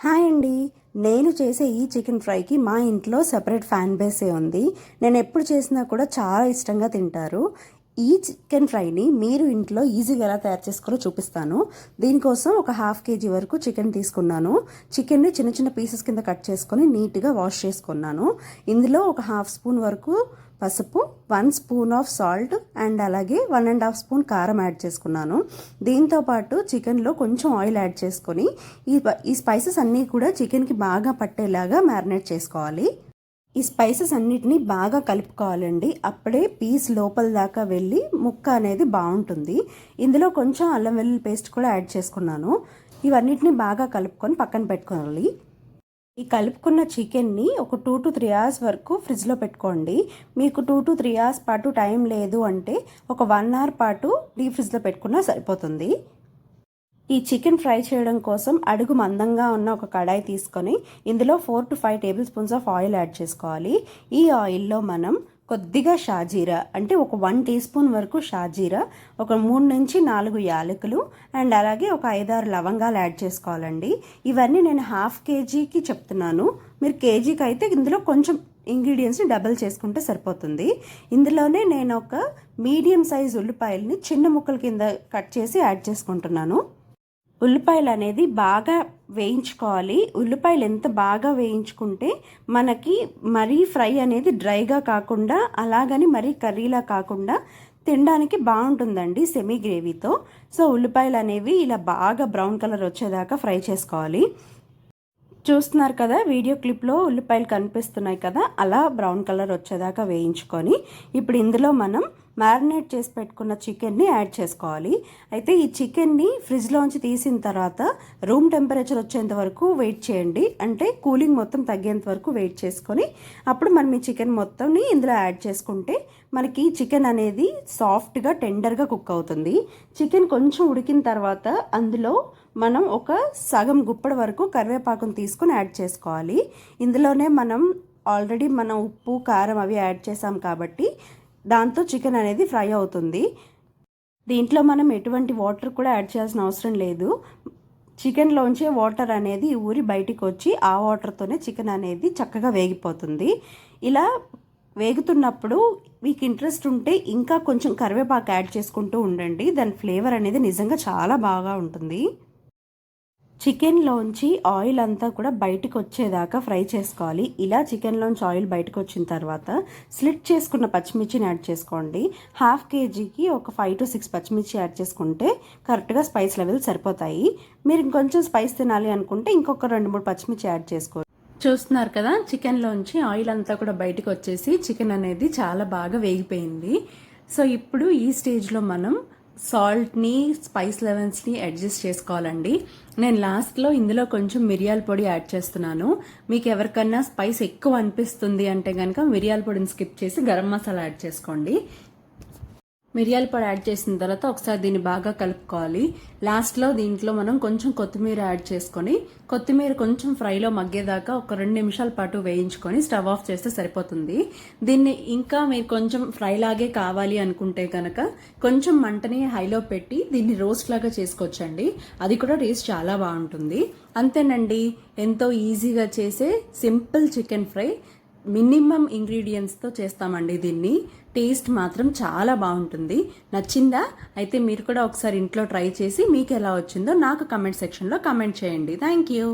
Hi అండి. నేను చేసే ఈ చికెన్ ఫ్రైకి మా ఇంట్లో సెపరేట్ ఫ్యాన్ బేసే ఉంది. నేను ఎప్పుడు చేసినా కూడా చాలా ఇష్టంగా తింటారు. ఈ చికెన్ ఫ్రైని మీరు ఇంట్లో ఈజీగా ఎలా తయారు చేసుకోవాలో చూపిస్తాను. దీనికోసం ఒక ½ కేజీ వరకు చికెన్ తీసుకున్నాను. చికెన్ని చిన్న చిన్న పీసెస్ కింద కట్ చేసుకొని నీట్గా వాష్ చేసుకున్నాను. ఇందులో ఒక ½ స్పూన్ వరకు పసుపు, 1 స్పూన్ ఆఫ్ సాల్ట్ అండ్ అలాగే 1½ స్పూన్ కారం యాడ్ చేసుకున్నాను. దీంతోపాటు చికెన్లో కొంచెం ఆయిల్ యాడ్ చేసుకొని ఈ స్పైసెస్ అన్నీ కూడా చికెన్కి బాగా పట్టేలాగా మ్యారినేట్ చేసుకోవాలి. ఈ స్పైసెస్ అన్నిటినీ బాగా కలుపుకోవాలండి. అప్పుడే పీస్ లోపల దాకా వెళ్ళి ముక్క అనేది బాగుంటుంది. ఇందులో కొంచెం అల్లం వెల్లుల్లి పేస్ట్ కూడా యాడ్ చేసుకున్నాను. ఇవన్నిటిని బాగా కలుపుకొని పక్కన పెట్టుకోవాలి. ఈ కలుపుకున్న చికెన్ని ఒక 2 to 3 అవర్స్ వరకు ఫ్రిడ్జ్లో పెట్టుకోండి. మీకు 2 to 3 అవర్స్ పాటు టైం లేదు అంటే ఒక 1 అవర్ పాటు డీప్ ఫ్రిడ్జ్లో పెట్టుకున్నా సరిపోతుంది. ఈ చికెన్ ఫ్రై చేయడం కోసం అడుగు మందంగా ఉన్న ఒక కడాయి తీసుకొని ఇందులో 4 to 5 table spoons of oil add చేసుకోవాలి. ఈ ఆయిల్లో మనం కొద్దిగా షాజీరా అంటే ఒక 1 టీ స్పూన్ వరకు షాజీరా, ఒక 3 నుంచి 4 యాలకులు అండ్ అలాగే ఒక 5-6 లవంగాలు యాడ్ చేసుకోవాలండి. ఇవన్నీ నేను ½ కేజీకి చెప్తున్నాను. మీరు కేజీకి అయితే ఇందులో కొంచెం ఇంగ్రీడియంట్స్ని డబుల్ చేసుకుంటే సరిపోతుంది. ఇందులోనే నేను ఒక మీడియం సైజ్ ఉల్లిపాయలని చిన్న ముక్కల కింద కట్ చేసి యాడ్ చేసుకుంటున్నాను. ఉల్లిపాయలు అనేది బాగా వేయించుకోవాలి. ఉల్లిపాయలు ఎంత బాగా వేయించుకుంటే మనకి మరీ ఫ్రై అనేది డ్రైగా కాకుండా అలాగని మరీ కర్రీలా కాకుండా తినడానికి బాగుంటుందండి సెమీ గ్రేవీతో. సో ఉల్లిపాయలు అనేవి ఇలా బాగా బ్రౌన్ కలర్ వచ్చేదాకా ఫ్రై చేసుకోవాలి. చూస్తున్నారు కదా, వీడియో క్లిప్లో ఉల్లిపాయలు కనిపిస్తున్నాయి కదా, అలా బ్రౌన్ కలర్ వచ్చేదాకా వేయించుకొని ఇప్పుడు ఇందులో మనం మ్యారినేట్ చేసి పెట్టుకున్న చికెన్ని యాడ్ చేసుకోవాలి. అయితే ఈ చికెన్ని ఫ్రిడ్జ్లోంచి తీసిన తర్వాత రూమ్ టెంపరేచర్ వచ్చేంత వరకు వెయిట్ చేయండి. అంటే కూలింగ్ మొత్తం తగ్గేంత వరకు వెయిట్ చేసుకొని అప్పుడు మనం ఈ చికెన్ మొత్తంని ఇందులో యాడ్ చేసుకుంటే మనకి చికెన్ అనేది సాఫ్ట్గా టెండర్గా కుక్ అవుతుంది. చికెన్ కొంచెం ఉడికిన తర్వాత అందులో మనం ఒక సగం గుప్పడి వరకు కరివేపాకును తీసుకొని యాడ్ చేసుకోవాలి. ఇందులోనే మనం ఆల్రెడీ ఉప్పు కారం అవి యాడ్ చేసాం కాబట్టి దాంతో చికెన్ అనేది ఫ్రై అవుతుంది. దీంట్లో మనం ఎటువంటి వాటర్ కూడా యాడ్ చేయాల్సిన అవసరం లేదు. చికెన్లోంచే వాటర్ అనేది ఊరి బయటికి వచ్చి ఆ వాటర్తోనే చికెన్ అనేది చక్కగా వేగిపోతుంది. ఇలా వేగుతున్నప్పుడు మీకు ఇంట్రెస్ట్ ఉంటే ఇంకా కొంచెం కరివేపాకు యాడ్ చేసుకుంటూ ఉండండి. దాని ఫ్లేవర్ అనేది నిజంగా చాలా బాగా ఉంటుంది. చికెన్లోంచి ఆయిల్ అంతా కూడా బయటకు వచ్చేదాకా ఫ్రై చేసుకోవాలి. ఇలా చికెన్లోంచి ఆయిల్ బయటకు వచ్చిన తర్వాత స్లిట్ చేసుకున్న పచ్చిమిర్చిని యాడ్ చేసుకోండి. ½ కేజీకి ఒక 5 to 6 పచ్చిమిర్చి యాడ్ చేసుకుంటే కరెక్ట్గా స్పైస్ లెవెల్ సరిపోతాయి. మీరు ఇంకొంచెం స్పైస్ తినాలి అనుకుంటే ఇంకొక 2-3 పచ్చిమిర్చి యాడ్ చేసుకోండి. చూస్తున్నారు కదా, చికెన్లోంచి ఆయిల్ అంతా కూడా బయటకు వచ్చేసి చికెన్ అనేది చాలా బాగా వేగిపోయింది. సో ఇప్పుడు ఈ స్టేజ్లో మనం సాల్ట్ని స్పైస్ లెవెల్స్ని అడ్జస్ట్ చేసుకోవాలండి. నేను లాస్ట్లో ఇందులో కొంచెం మిరియాల పొడి యాడ్ చేస్తున్నాను. మీకు ఎవరికన్నా స్పైస్ ఎక్కువ అనిపిస్తుంది అంటే కనుక మిరియాల పొడిని స్కిప్ చేసి గరం మసాలా యాడ్ చేసుకోండి. మిరియాల పొడి యాడ్ చేసిన తర్వాత ఒకసారి దీన్ని బాగా కలుపుకోవాలి. లాస్ట్లో దీంట్లో మనం కొంచెం కొత్తిమీర యాడ్ చేసుకొని కొత్తిమీర కొంచెం ఫ్రైలో మగ్గేదాకా ఒక 2 నిమిషాల పాటు వేయించుకొని స్టవ్ ఆఫ్ చేస్తే సరిపోతుంది. దీన్ని ఇంకా మీరు కొంచెం ఫ్రై లాగే కావాలి అనుకుంటే కనుక కొంచెం మంటని హైలో పెట్టి దీన్ని రోస్ట్ లాగా చేసుకోవచ్చండి. అది కూడా టేస్ట్ చాలా బాగుంటుంది. అంతేనండి, ఎంతో ఈజీగా చేసే సింపుల్ చికెన్ ఫ్రై. మినిమం ఇంగ్రీడియంట్స్తో చేస్తామండి దీన్ని. టేస్ట్ మాత్రం చాలా బాగుంటుంది. నచ్చిందా? అయితే మీరు కూడా ఒకసారి ఇంట్లో ట్రై చేసి మీకు ఎలా వచ్చిందో నాకు కమెంట్ సెక్షన్లో కమెంట్ చేయండి. Thank you.